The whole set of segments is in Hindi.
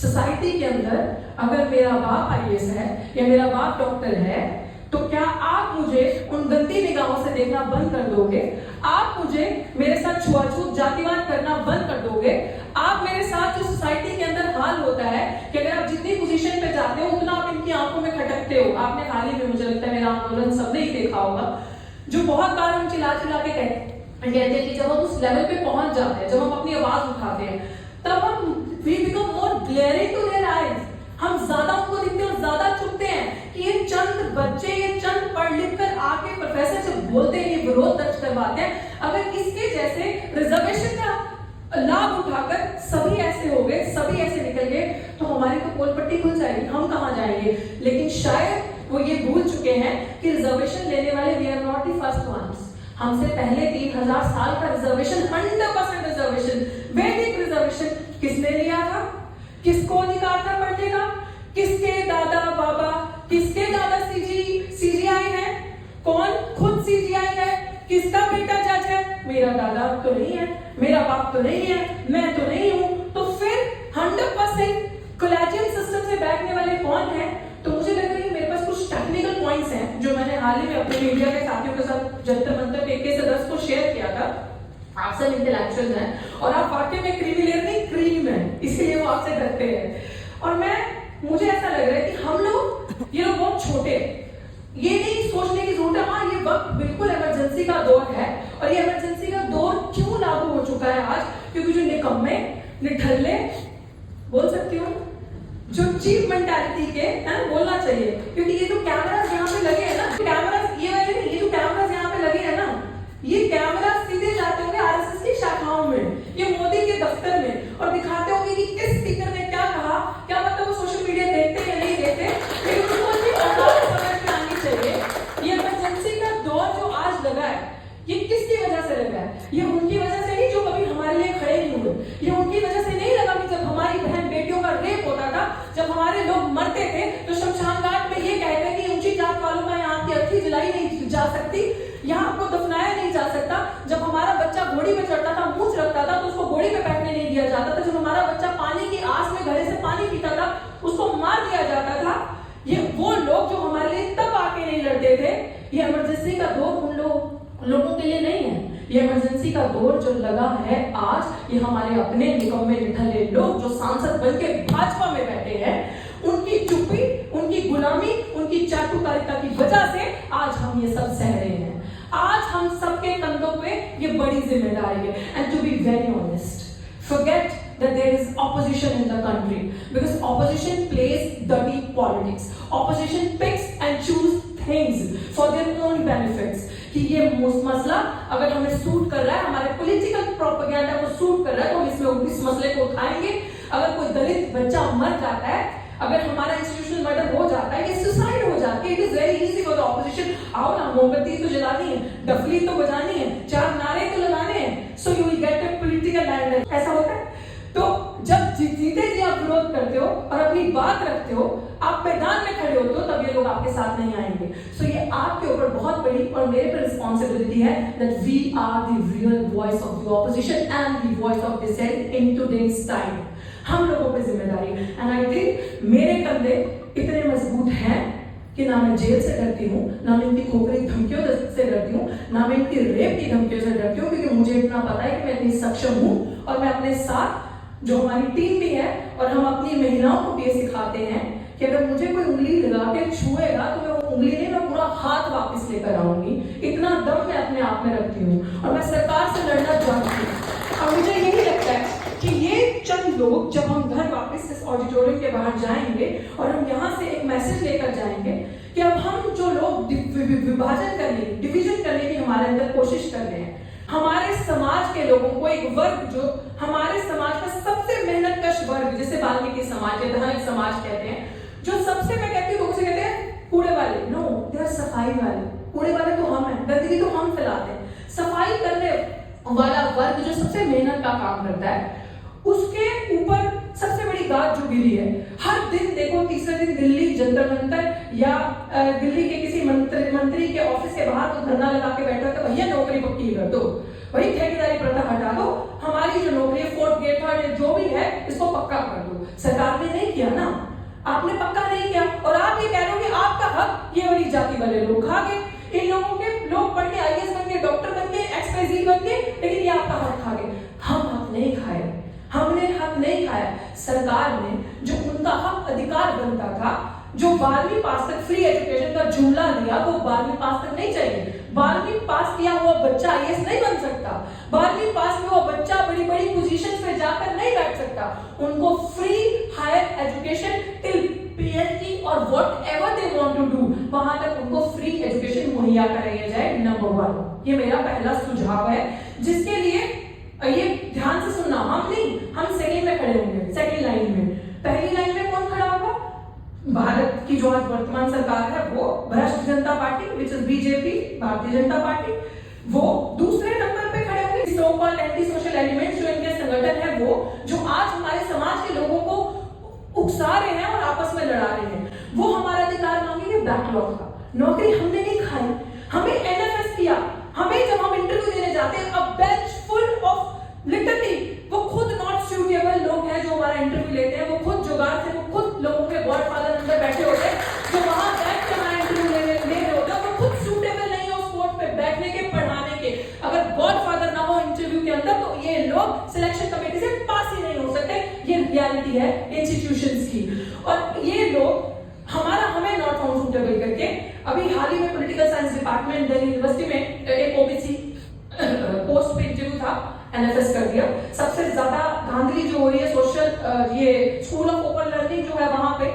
सोसाइटी के अंदर अगर मेरा बाप आईएएस है या मेरा बाप डॉक्टर है, तो क्या आप मुझे उन गंदी निगाहों से देखना बंद कर दोगे? आप मुझे मेरे साथ छुआछूत जातिवाद करना बंद कर दोगे? आप मेरे साथ जो सोसाइटी के अंदर हाल होता है कि अगर आप जितनी पोजीशन पे जाते हो उतना आप इनकी आंखों में खटकते हो। आपने हाल ही में, मुझे लगता है मेरा आंदोलन सबने ही देखा होगा, जो बहुत बार हम चिल्ला चिल्ला के कहते हैं कि जब हम उस लेवल पे पहुंच जाते हैं, जब हम अपनी आवाज उठाते हैं, तब हम we become more glaring to their eyes। हम ज्यादा उनको दिखते और ज्यादा चुपते हैं कि ये चंद बच्चे, ये चंद पढ़ लिख कर आके प्रोफेसर से बोलते हैं, ये विरोध दर्ज करवाते हैं। अगर इसके जैसे रिजर्वेशन का लाभ उठाकर सभी ऐसे हो गए, सभी ऐसे निकल गए, तो हमारी तो पोल पट्टी खुल जाएगी, हम कहाँ जाएंगे? लेकिन शायद वो ये भूल चुके हैं कि रिजर्वेशन लेने वाले we are not the first ones. हमसे पहले 3000 साल का रिजर्वेशन, 100% रिजर्वेशन, वैदिक रिजर्वेशन किसने लिया था? किसको अधिकार था पढ़ने का? किसके दादा बाबा, किसके दादा सीजीआई है? कौन खुद सीजीआई है? किसका बेटा जज है? मेरा दादा तो नहीं है, मेरा बाप तो नहीं है, मैं तो नहीं हूं। तो फिर 100% कोलेजियम सिस्टम से बैठने वाले कौन है? तो मुझे लग रही है मेरे पास कुछ टेक्निकल पॉइंट्स हैं जो मैंने हाल ही में अपने मीडिया के साथियों के साथ जंतर मंतर के 21 अगस्त को शेयर किया था। आप सब इंटेलेक्चुअल हैं और आप वाकई में क्रीमी लेयर नहीं, क्रीम है, इसीलिए वो आपसे डरते हैं। और मुझे ऐसा लग रहा है कि हम लोग, ये लोग बहुत छोटे, ये नहीं सोचने की जरूरत है हाँ ये वक्त बिल्कुल इमरजेंसी का दौर है। और ये इमरजेंसी का दौर क्यों लागू हो चुका है आज? क्योंकि जो निकम्मे, निठल्ले, बोल सकती हूँ, जो चीप मेंटालिटी के, है ना, बोलना चाहिए, क्योंकि ये जो कैमरास यहाँ पे लगे हैं ना, कैमरास ये वाले नहीं, ये जो कैमरास यहाँ पे लगे हैं ना, ये कैमरा सीधे जाते होंगे आरएसएस की शाखाओं में, ये मोदी के दफ्तर में, और दिखाते होंगे कि इस स्पीकर ने क्या कहा। क्या मतलब वो सोशल मीडिया देखते हैं या नहीं देखते, लेकिन उनको अपनी औकात समझ में आनी चाहिए। ये इमरजेंसी का दौर जो आज लगा है, ये किसकी वजह से लगा है? ये उनकी वजह से नहीं जो कभी हमारे लिए खड़े नहीं हुए। ये उनकी वजह से नहीं लगा कि जब हमारी बहन बेटियों का रेप होता था, जब हमारे लोग मरते थे, तो शमशान घाट में ये कहते कि ऊंची जात वालों का यहाँ की अर्थी जलाई नहीं जा सकती, यहाँ आपको दफनाया नहीं जा सकता। जब हमारा बच्चा घोड़ी पे चढ़ता था, मूंछ रखता था, तो उसको घोड़ी पे बैठने नहीं दिया जाता था। जब हमारा बच्चा पानी की आस में घड़े से पानी पीता था, उसको मार दिया जाता था। ये वो लोग जो हमारे लिए तब आके नहीं लड़ते थे। ये इमरजेंसी का दौर उन लोगों के लिए नहीं है। ये इमरजेंसी का दौर जो लगा है आज, ये हमारे अपने निकम्मे निठल्ले लोग जो सांसद बनके भाजपा में बैठे हैं, उनकी चुप्पी, उनकी गुलामी, उनकी चाटुकारिता की वजह से आज हम ये सब सह रहे हैं। आज हम सबके कंधों पे ये बड़ी जिम्मेदारी है। And to be very honest, forget that there is opposition in the country, because opposition plays dirty politics. Opposition picks and choose things for their own benefits. कि ये मसला अगर हमें सूट कर रहा है, हमारे पॉलिटिकल प्रोपेगेंडा को सूट कर रहा है, तो हम इसमें इस मसले को उठाएंगे। अगर कोई दलित बच्चा मर जाता है, अगर हमारा इंस्टीट्यूशनल मर्डर हो जाता है, कि सुसाइड हो जाती है, it is very easy for the opposition. आओ ना, मोमबत्ती तो जलानी है, डफली तो बजानी है, 4 नारे तो लगाने हैं, so you will get a political land. ऐसा होता है। तो जब जीते जी आप विरोध करते हो और अपनी बात रखते हो, आप मैदान में खड़े होते हो, तब ये लोग आपके साथ नहीं आएंगे। सो ये आपके ऊपर बहुत बड़ी और मेरे पर रिस्पॉन्सिबिलिटी है that we are the real voice of the opposition and the voice of dissent in today's time। हम लोगों पे जिम्मेदारी है। एंड आई थिंक मेरे कंधे इतने मजबूत हैं कि ना मैं जेल से डरती हूँ, ना मैं इनकी खोखली धमकियों से डरती हूँ, ना मैं इनकी रेप की धमकियों से डरती हूँ, क्योंकि मुझे इतना पता है कि मैं इतनी सक्षम हूँ। और मैं अपने साथ जो हमारी टीम भी है, और हम अपनी महिलाओं को भी ये सिखाते हैं कि अगर मुझे कोई उंगली लगा के छुएगा, तो मैं वो उंगली नहीं, मैं पूरा हाथ वापस लेकर आऊंगी। इतना दम मैं अपने आप में रखती हूँ और मैं सरकार से लड़ना चाहती हूँ। और मुझे यही लगता है कि ये चंद लोग, जब हम घर वापस इस ऑडिटोरियम के बाहर जाएंगे और हम यहाँ से एक मैसेज लेकर जाएंगे कि अब हम जो लोग विभाजन करने, डिवीजन करने की हमारे अंदर कोशिश कर रहे हैं, हमारे समाज के लोगों को एक वर्ग, जो हमारे समाज का सबसे मेहनतकश वर्ग, जिसे वाल्मीकि समाज या धनिक समाज कहते हैं, जो सबसे, मैं कहती हूँ, लोगों से कहते हैं कूड़े वाले, नो दे आर सफाई वाले। कूड़े वाले तो हम हैं, गंदगी तो हम फैलाते हैं। सफाई करने वाला वर्ग जो सबसे मेहनत का काम करता है, उसके ऊपर सबसे बड़ी गाज जो गिरी है। हर दिन देखो, तीसरे दिन दिल्ली जंतर मंतर या दिल्ली के किसी मंत्री के ऑफिस के बाहर तो धरना लगा के बैठा था, भैया नौकरी पक्की कर दो, वही ठेकेदारी प्रथा हटा दो, हमारी जो नौकरी है, फोर्थ ग्रेड थर्ड जो भी है, इसको पक्का कर दो। सरकार ने नहीं किया ना, आपने पक्का नहीं किया, और आप ये कह रहे हो कि आपका हक ये वाली जाति वाले लोग खा गए। इन लोगों के लोग पढ़ के आईएएस बन गए, डॉक्टर बन गए, एक्सपाइजी बन गए, लेकिन ये आपका हक खा गए। हम हक नहीं खाए, हमने हक नहीं खाया। सरकार ने जो उनका हक अधिकार बनता था, जो 12वीं पास तक फ्री एजुकेशन का जुमला दिया, वो 12वीं पास तक नहीं चाहिए। 12वीं पास किया हुआ बच्चा आईएएस नहीं बन सकता, 12वीं पास हुआ बच्चा बड़ी बड़ी पोजीशन पे जाकर नहीं बैठ सकता। उनको free higher education till PhD और whatever they want to do, वहां तक उनको फ्री एजुकेशन मुहैया कराया जाए, नंबर 1। ये मेरा पहला सुझाव है, जिसके लिए ये ध्यान से सुनना। हम नहीं, हम सेकंड में खड़े होंगे, सेकंड लाइन में। पहली लाइन में कौन खड़ा होगा? भारत की जो आज वर्तमान सरकार है, वो भ्रष्ट जनता party, which is BJP, Bharatiya Janata party, वो दूसरे नंबर पे खड़े होंगे। So called anti social elements जो इनके संगठन है, वो जो आज हमारे समाज के लोगों को उकसा रहे हैं और आपस में लड़ा रहे हैं, वो हमारा अधिकार मांगेंगे बैकलॉग का। नौकरी हमने नहीं खाई, हमें एनएफएस किया। हमें जब हम इंटरव्यू देने जाते हैं, अब बेंच फुल ऑफ लिटरली वो खुद नॉट सूटेबल लोग हैं जो हमारा इंटरव्यू लेते हैं, वो खुद जुगाड़ से, वो खुद लोगों के गॉडफादर अंदर बैठे होते हैं, जो वहां बैठ के हमारा इंटरव्यू ले रहे होते हैं, वो खुद सूटेबल नहीं है उस पोस्ट पे बैठने के, पढ़ाने के। अगर गॉडफादर ना हो इंटरव्यू के अंदर, तो ये लोग सिलेक्शन कमेटी से पास ही नहीं हो सकते। ये रियलिटी है इंस्टीट्यूशंस की। और ये लोग हमें नॉट फाउंड सूटेबल करके, अभी हाल ही में political science department Delhi university में एक ओबीसी पोस्ट पे इंटरव्यू था, एनएफएस कर दिया। सबसे ज्यादा धांधली जो हो रही है सोशल, ये स्कूल ऑफ ओपन लर्निंग जो है, वहां पे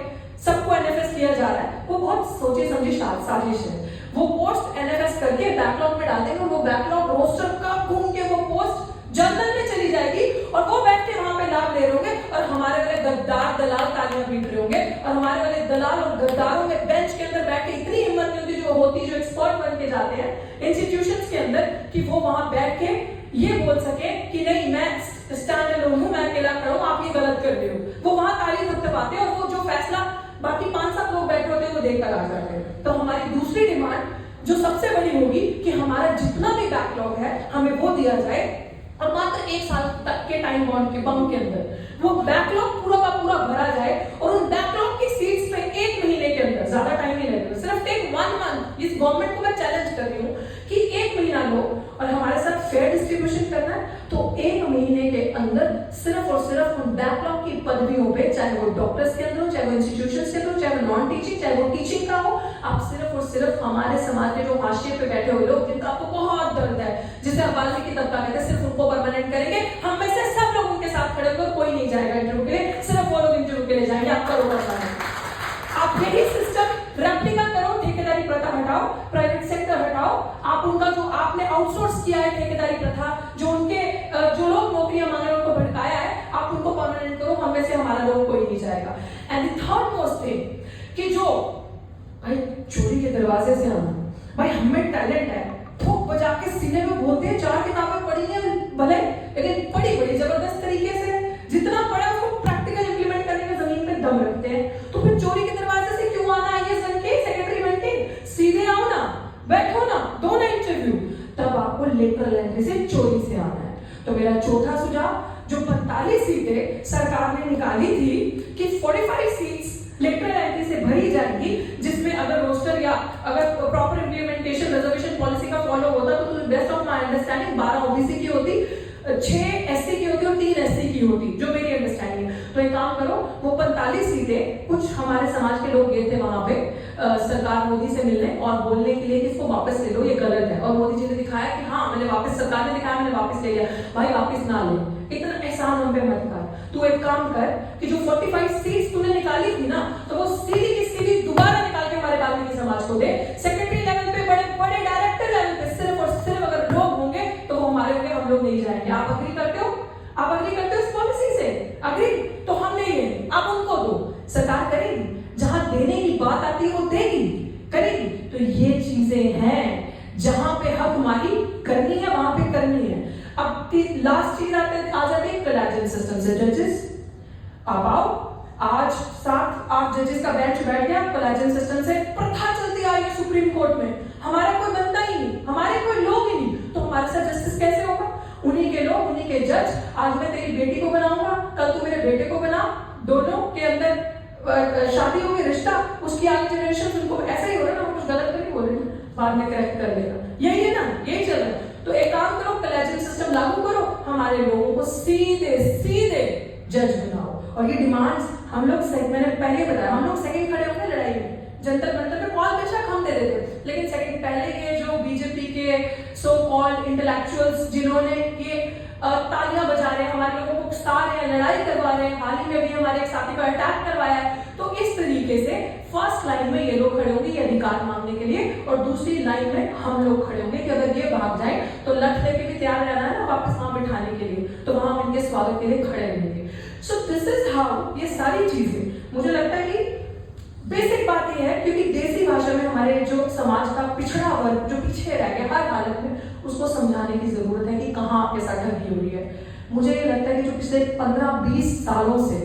सबको एनएफएस किया जा रहा है। वो बहुत सोचे समझे साजिश है। वो पोस्ट एनएफएस करके बैकलॉग में डाल देंगे, वो बैकलॉग रोस्टर का घूम के वो पोस्ट जर्नल में चली जाएगी, और वो बैठ के वहां पे लाभ ले रहे होंगे, और हमारे वाले गद्दार दलाल तालियां पीट रहे होंगे, और हमारे वाले दलाल और गद्दारों में बेंच के अंदर बैठ के इतनी हिम्मत नहीं होती जो एक्सपर्ट बन के जाते हैं इंस्टीट्यूशंस के अंदर, कि वो वहां बैठ के ये बोल सके कि नहीं, मैं स्टैंड अलोन हूं, मैं अकेला खड़ा हूं, आप ये गलत कर रहे हो। वो वहां ताली थपथपाते हैं, और वो जो फैसला बाकी 5-7 लोग बैठे होते हैं वो देखकर आ जाते हैं। तो हमारी दूसरी डिमांड जो सबसे बड़ी होगी कि हमारा जितना भी बैकलॉग है, हमें वो दिया जाए, और मात्र 1 साल तक के टाइम बाउंड के अंदर वो बैकलॉग पूरा का पूरा भरा जाए, और उन बैकलॉग की सीट्स पे 1 महीने के अंदर, ज्यादा टाइम नहीं लगेगा, सिर्फ टेक 1 मंथ। इस गवर्नमेंट को मैं चैलेंज कर रही हूँ कि 1 महीना लो और हमारे साथ फेयर डिस्ट्रीब्यूशन करना है, तो 1 महीने के अंदर सिर्फ और सिर्फ उन बैकलॉग की पदवियों पे, चाहे वो डॉक्टर्स के अंदर हो, चाहे वो इंस्टीट्यूशंस के अंदर हो, चाहे वो नॉन टीचिंग, चाहे वो टीचिंग का हो, आप सिर्फ और सिर्फ हमारे समाज के जो हाशिए पे बैठे हुए लोग, जिनका आपको बहुत दर्द है, जिसे हम वाल्मीकि तबका कहते हैं, सिर्फ उनको परमानेंट करेंगे। हम में से सब लोग उनके साथ खड़े होकर, कोई नहीं जाएगा इंटरव्यू के लिए, सिर्फ वो लोग इंटरव्यू के लिए जाएंगे। आप करो आप यही सिस्टम रेप्लिका करो, ठेकेदारी प्रथा हटाओ, प्राइवेट सेक्टर हटाओ, आप उनका जो आपने आउटसोर्स किया है ठेकेदारी प्रथा, जो उनके जो लोग नौकरियां मांग रहे हैं उनको भड़काया है, आप उनको परमानेंट करो। हम में से हमारा लोग कोई नहीं जाएगा। And the third most thing कि जो भाई चोरी के दरवाजे से आना, भाई हमें टैलेंट है, ठोक बजा के सीने में बोलते हैं 4 किताबें पढ़ी हैं भले, लेकिन बड़ी जबरदस्त तरीके से जितना पढ़ा उसको प्रैक्टिकल इंप्लीमेंट करने में जमीन पे दम रखते हैं। तो फिर चोरी के दरवाजे से क्यों आना? आईएएस बन के, सेक्रेटरी बन के सीधे आओ ना, बैठो ना, दो ना इंटरव्यू, तब आपको लेटरल एंट्री से चोरी से आना है। तो मेरा चौथा सुझाव, जो 45 सीटें सरकार ने निकाली थी कि 45 सीट्स लेटरल एंट्री से भरी जाएगी, जिसमें अगर रोस्टर या अगर प्रॉपर इंप्लीमेंटेशन रिजर्वेशन पॉलिसी का फॉलो होता तो best of my understanding 12 OBC की होती, 6 एससी की होती और 3 एससी की होती, जो मेरी अंडरस्टैंडिंग है। तो एक काम करो, वो 45 सीटें, कुछ हमारे समाज के लोग गए थे वहां पे सरकार मोदी से मिलने और बोलने के लिए कि इसको वापस ले लो, ये गलत है, और मोदी जी ने दिखाया कि हाँ मैंने वापस, सरकार ने दिखाया मैंने वापस ले लिया। भाई वापस ना ले, इतना एहसान हम पे मत कर। तू एक काम कर कि जो 45 सीट्स तूने निकाली थी ना, तो वो सीधी की सीधी दोबारा निकाल के हमारे वाल्मीकि समाज को दे। सेक्रेटरी लेवल पे, बड़े बड़े डायरेक्टर लेवल पे सिर्फ और सिर्फ अगर लोग होंगे तो वो हमारे होंगे, हम लोग नहीं जाएंगे। आप अग्री करते हो? आप अग्री करते हो इस पॉलिसी से? अग्री? तो हम नहीं लेंगे, आप उनको दो। सरकार करेगी, जहां देने की बात आती है वो देगी, करेगी। तो ये चीजें हैं जहां पे हक मारी करनी है, वहां पे करनी है। अब लास्ट चीज आ जाती है कोलैजियन सिस्टम से। जजेस आप आओ, आज 7-8 जजेस का बेंच बैठ गया कोलैजियन सिस्टम से। प्रथा चलती आ रही है सुप्रीम कोर्ट में, हमारा कोई बनता ही नहीं, हमारे कोई लोग ही नहीं, तो हमारे साथ जस्टिस कैसे होगा? उन्हीं के लोग, उन्हीं के जज। आज मैं तेरी बेटी को बनाऊंगा, कल तू मेरे बेटे को बना, दोनों के अंदर शादी होगी, रिश्ता, उसकी आगे जनरेशन उनको ऐसा ही हो रहा है ना, कुछ गलत तो नहीं बोल रहे, बाद में करेक्ट कर लेगा, यही है ना, यही चल रहा है। तो एक काम करो, कॉलेजियल सिस्टम लागू करो, हमारे लोगों को सीधे सीधे जज बनाओ। और ये डिमांड्स हम लोग, मैंने पहले बताया, हम लोग सेकंड खड़े होंगे लड़ाई में, जंतर मंतर पे कॉल बेशक हम दे देते, लेकिन सेकंड पहले ये जो बीजेपी के सो कॉल्ड इंटेलेक्चुअल्स जिन्होंने ये तालियां बजा रहे हैं, हमारे लोगों को उकसा रहे हैं, लड़ाई करवा रहे हैं, हाल ही में भी हमारे एक साथी पर अटैक करवाया है, तो इस तरीके से फर्स्ट लाइन में ये लोग खड़े होंगे ये अधिकार मांगने के लिए, और दूसरी लाइन में हम लोग खड़े होंगे कि अगर ये भाग जाए तो लठ लेके भी तैयार रहना है ना वापस वहां बिठाने के लिए, तो वहां हम इनके स्वागत के लिए खड़े रहेंगे। सो दिस इज हाउ ये सारी चीजें, मुझे लगता है कि बेसिक बात यह है, क्योंकि देसी भाषा में हमारे जो समाज का पिछड़ा वर्ग जो पीछे रह गया हर हालत में, उसको समझाने की जरूरत है कि कहाँ आपके साथ ठगी हो रही है। मुझे ये लगता है कि जो पिछले 15-20 सालों से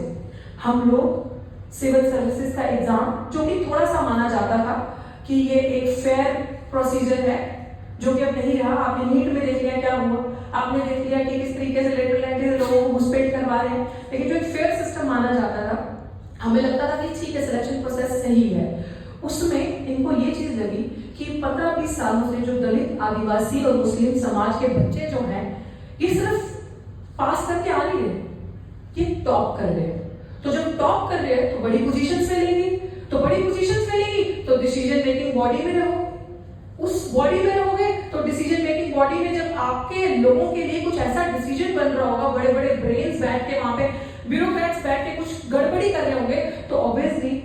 हम लोग सिविल सर्विसेज का एग्जाम, जो कि थोड़ा सा माना जाता था कि ये एक फेयर प्रोसीजर है, जो कि अब नहीं रहा। आपने नीट में देख लिया क्या हुआ, आपने देख लिया कि किस तरीके से लेटरल एंट्री लोगों को घुसपैठ करवा रहे हैं, लेकिन जो एक फेयर सिस्टम माना जाता था, हमें लगता था कि ठीक है सिलेक्शन प्रोसेस सही है, उसमें इनको ये चीज लगी कि 15-20 सालों से जो दलित, आदिवासी और मुस्लिम समाज के बच्चे जो हैं, ये सिर्फ पास करके आ रही है, ये टॉप कर रहे हैं। तो जब टॉप कर रहे हैं तो बड़ी पोजीशंस मिलेंगी, तो बड़ी पोजीशंस मिलेंगी तो डिसीजन मेकिंग बॉडी में रहो, उस बॉडी में रहोगे तो डिसीजन मेकिंग बॉडी में जब आपके लोगों के लिए कुछ ऐसा डिसीजन बन रहा होगा, बड़े बड़े ब्रेन्स बैठ के वहां पे, ब्यूरोक्रेट्स बैठ के कुछ गड़बड़ी कर रहे होंगे, तो ऑब्वियसली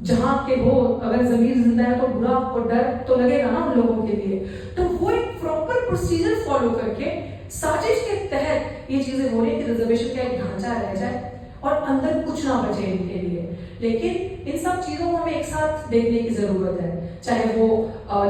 जहां के हो, अगर जमीर जिंदा है तो बुरा और डर तो लगेगा ना उन लोगों के लिए। तो वो एक प्रॉपर प्रोसीजर फॉलो करके साजिश के तहत ये चीजें हो रही है कि रिजर्वेशन का एक ढांचा रह जाए और अंदर कुछ ना बचे इनके लिए। लेकिन इन सब चीजों को हमें एक साथ देखने की जरूरत है, चाहे वो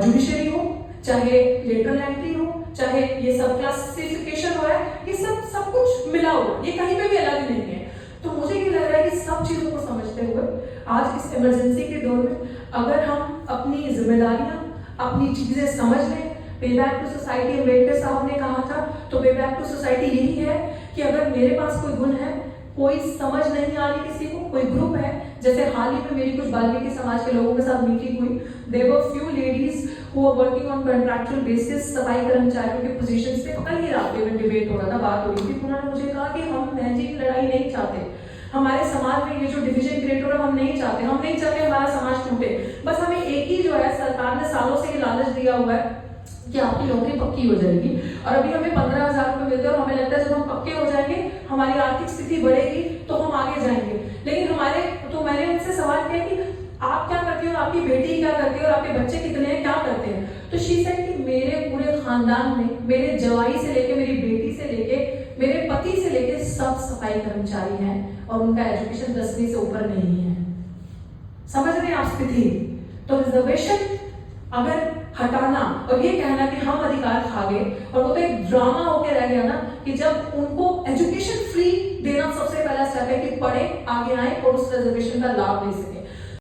जुडिशरी हो, चाहे लेटरल एंट्री हो, चाहे ये सब क्लासिफिकेशन हो रहा है, ये सब कुछ मिला हो, ये कहीं पे भी अलग नहीं है। तो मुझे ये लग रहा है कि सब चीजों को समझते हुए आज इस इमरजेंसी के दौर में अगर हम अपनी जिम्मेदारियां, अपनी चीजें समझ लें, पे बैक टू सोसाइटी अम्बेडकर साहब ने कहा था, तो पे बैक टू सोसाइटी यही है कि अगर मेरे पास कोई गुण है, कोई समझ नहीं आ रही किसी को, कोई ग्रुप है, जैसे हाल ही में मेरी कुछ वाल्मीकि समाज के लोगों के साथ मीटिंग हुई, there were few ladies who are working on contractual basis सफाई कर्मचारियों के पोजीशंस पे। कल ही रात में डिबेट हो रहा था, बात हो रही थी, उन्होंने मुझे कहा कि हम बहन जी लड़ाई नहीं चाहते, हमारे समाज में ये जो डिवीजन क्रिएट हो रहा है हम नहीं चाहते, हम नहीं चाहते हमारा समाज टूटे, बस हमें एक ही जो है सरकार ने सालों से ये लालच दिया हुआ है कि आपकी नौकरी पक्की हो जाएगी, और अभी हमें 15,000 रुपए मिलते हैं और हमें लगता है जब हम पक्के हो जाएंगे हमारी आर्थिक स्थिति बढ़ेगी तो हम आगे जाएंगे। लेकिन तो मैंने उनसे सवाल किया कि आप क्या करती हो, आपकी बेटी क्या करती है और आपके बच्चे कितने हैं, क्या करते हैं? तो शी सेड कि मेरे पूरे खानदान में, मेरे जवाई से लेके, मेरी बेटी से लेके, मेरे पति से लेके सब सफाई कर्मचारी हैं और उनका एजुकेशन 10वीं से ऊपर नहीं है। समझ रहे हैं आप स्थिति? तो रिजर्वेशन अगर हटाना और ये कहना कि हम अधिकार खा गए, और वो तो एक ड्रामा होके रह गया ना कि जब उनको एजुकेशन फ्री देना सबसे पहला स्टेप है कि पढ़े, आगे आए और उस रिजर्वेशन का लाभ ले सके।